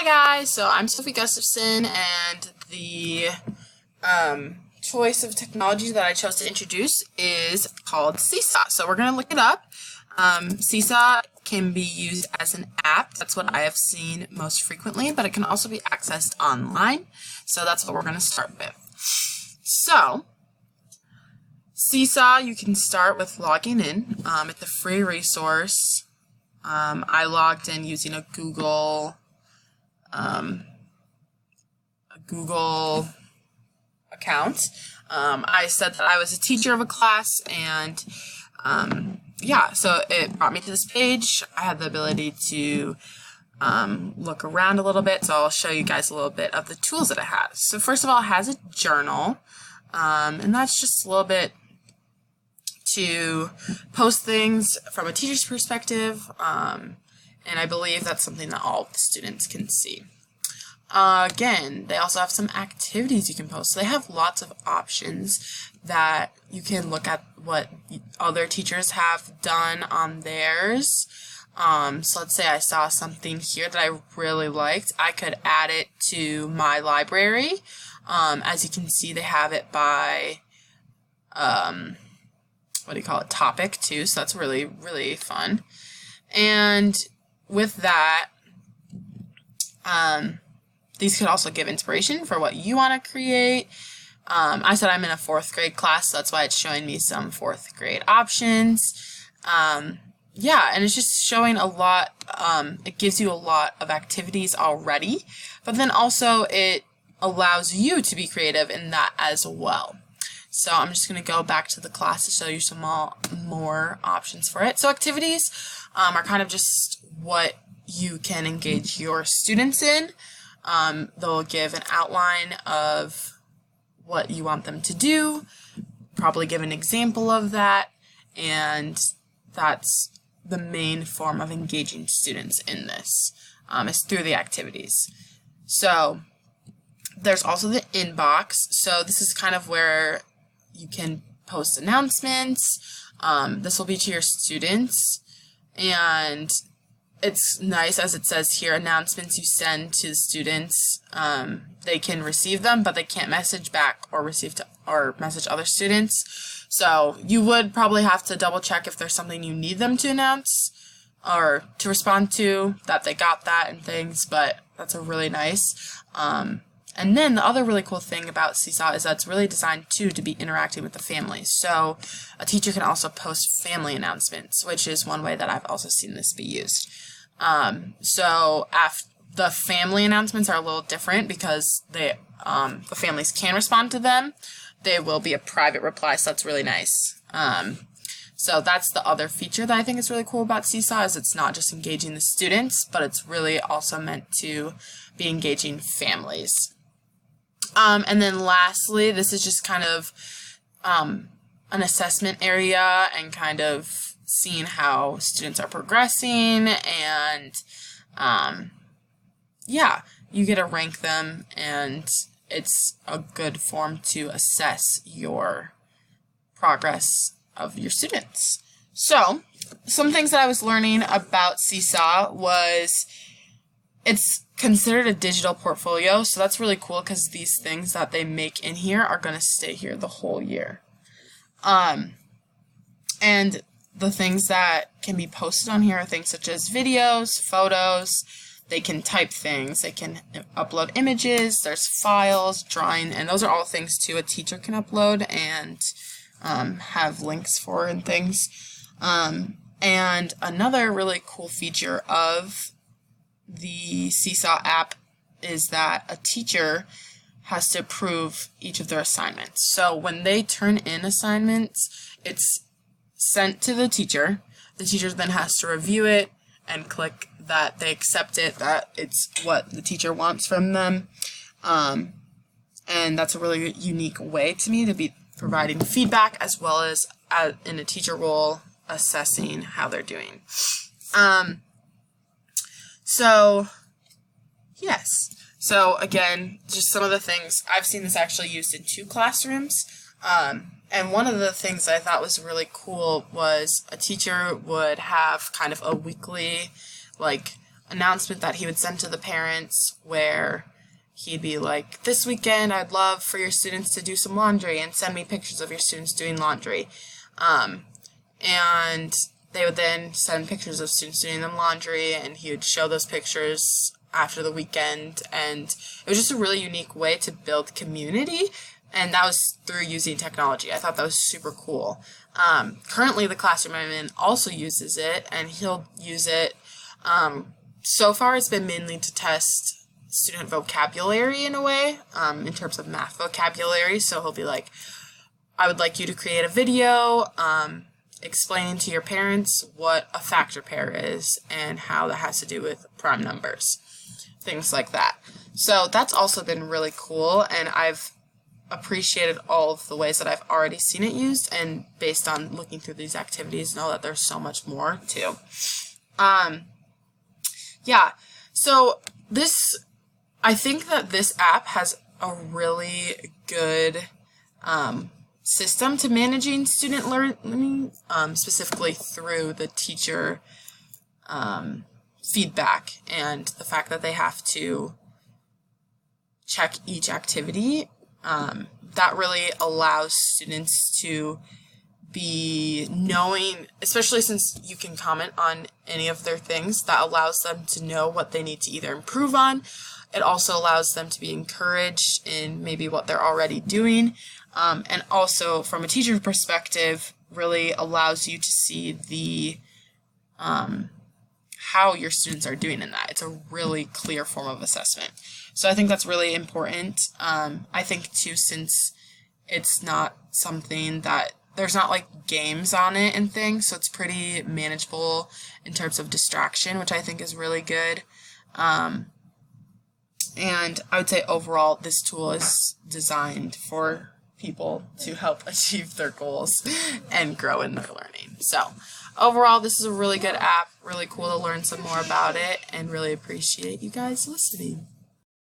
Hi guys, so I'm Sophie Gustafson, and the choice of technology that I chose to introduce is called SeeSaw. So we're going to look it up. SeeSaw can be used as an app. That's what I have seen most frequently, but it can also be accessed online. So that's what we're going to start with. So SeeSaw, you can start with logging in. It's a free resource. I logged in using a Google account. I said that I was a teacher of a class, and yeah, so it brought me to this page. I had the ability to look around a little bit, so I'll show you guys a little bit of the tools that it has. So first of all, it has a journal, and that's just a little bit to post things from a teacher's perspective, and I believe that's something that all the students can see. Again, they also have some activities you can post. So they have lots of options that you can look at what other teachers have done on theirs. So let's say I saw something here that I really liked. I could add it to my library. As you can see, they have it by topic too, so that's really, really fun. And with that, these could also give inspiration for what you want to create. I said I'm in a 4th grade class, so that's why it's showing me some 4th grade options. Yeah, and it's just showing a lot, it gives you a lot of activities already, but then also it allows you to be creative in that as well. So I'm just going to go back to the class to show you some more options for it. So activities are kind of just what you can engage your students in. They'll give an outline of what you want them to do, probably give an example of that, and that's the main form of engaging students in this, is through the activities. So there's also the inbox. So this is kind of where you can post announcements. This will be to your students, and it's nice, as it says here, announcements you send to the students, they can receive them, but they can't message back or message other students. So you would probably have to double check if there's something you need them to announce or to respond to, that they got that and things, but that's a really nice. And then the other really cool thing about SeeSaw is that it's really designed too to be interacting with the families. So a teacher can also post family announcements, which is one way that I've also seen this be used. So the family announcements are a little different because the families can respond to them. They will be a private reply, so that's really nice. So that's the other feature that I think is really cool about SeeSaw, is it's not just engaging the students, but it's really also meant to be engaging families. And then lastly, this is just kind of an assessment area and kind of seeing how students are progressing, and yeah, you get to rank them, and it's a good form to assess your progress of your students. So some things that I was learning about SeeSaw was it's considered a digital portfolio, so that's really cool because these things that they make in here are going to stay here the whole year. And the things that can be posted on here are things such as videos, photos. They can type things, they can upload images, there's files, drawing, and those are all things too a teacher can upload and have links for and things. And another really cool feature of the SeeSaw app is that a teacher has to approve each of their assignments. So when they turn in assignments, it's sent to the teacher. The teacher then has to review it and click that they accept it, that it's what the teacher wants from them. And that's a really unique way to me to be providing feedback, as well as in a teacher role assessing how they're doing. So yes, so again, just some of the things, I've seen this actually used in 2 classrooms, and one of the things I thought was really cool was a teacher would have kind of a weekly, like, announcement that he would send to the parents where he'd be like, this weekend I'd love for your students to do some laundry and send me pictures of your students doing laundry. And they would then send pictures of students doing them laundry, and he would show those pictures after the weekend. And it was just a really unique way to build community, and that was through using technology. I thought that was super cool. Currently, the classroom I'm in also uses it, and he'll use it. So far, it's been mainly to test student vocabulary in a way, in terms of math vocabulary. So he'll be like, I would like you to create a video explaining to your parents what a factor pair is and how that has to do with prime numbers, things like that. So that's also been really cool, and I've appreciated all of the ways that I've already seen it used, and based on looking through these activities, know that there's so much more too. Yeah, so I think that this app has a really good system to managing student learning, specifically through the teacher feedback and the fact that they have to check each activity. That really allows students to be knowing, especially since you can comment on any of their things, that allows them to know what they need to either improve on. It also allows them to be encouraged in maybe what they're already doing. And also, from a teacher's perspective, really allows you to see the how your students are doing in that. It's a really clear form of assessment. So I think that's really important. I think, too, since it's not something that, there's not like games on it and things, so it's pretty manageable in terms of distraction, which I think is really good. And I would say overall, this tool is designed for people to help achieve their goals and grow in their learning. So overall, this is a really good app, really cool to learn some more about it, and really appreciate you guys listening.